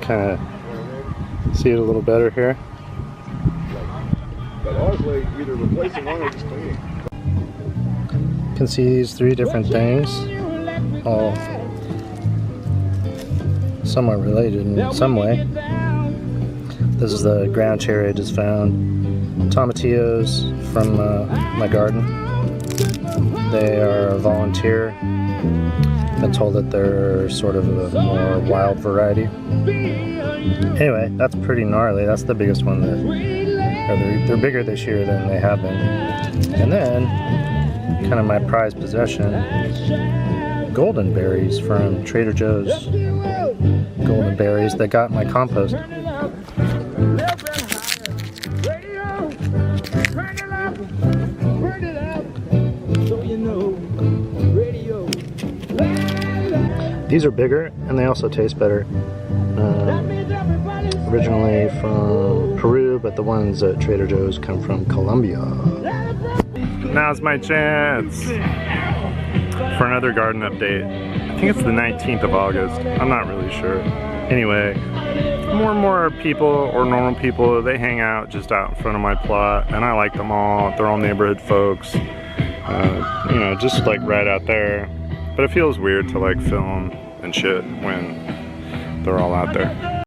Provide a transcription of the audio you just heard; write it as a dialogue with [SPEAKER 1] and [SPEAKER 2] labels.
[SPEAKER 1] Kind of see it a little better here.
[SPEAKER 2] But honestly, either replacing one or just cleaning.
[SPEAKER 1] You can see these three different things, all somewhat related in some way. This is the ground cherry I just found. Tomatillos from my garden. They are a volunteer. Been told that they're sort of a more wild variety. Anyway, that's pretty gnarly. That's the biggest one. They're bigger this year than they have been. And then, kind of my prized possession, golden berries from Trader Joe's. Golden berries that got in my compost. These are bigger and they also taste better. Originally from Peru, but the ones at Trader Joe's come from Colombia. Now's my chance for another garden update. I think it's the 19th of August. I'm not really sure. Anyway, more and more people, or normal people, they hang out just out in front of my plot, and I like them all. They're all neighborhood folks, you know, just like right out there. But it feels weird to like film and shit when they're all out there.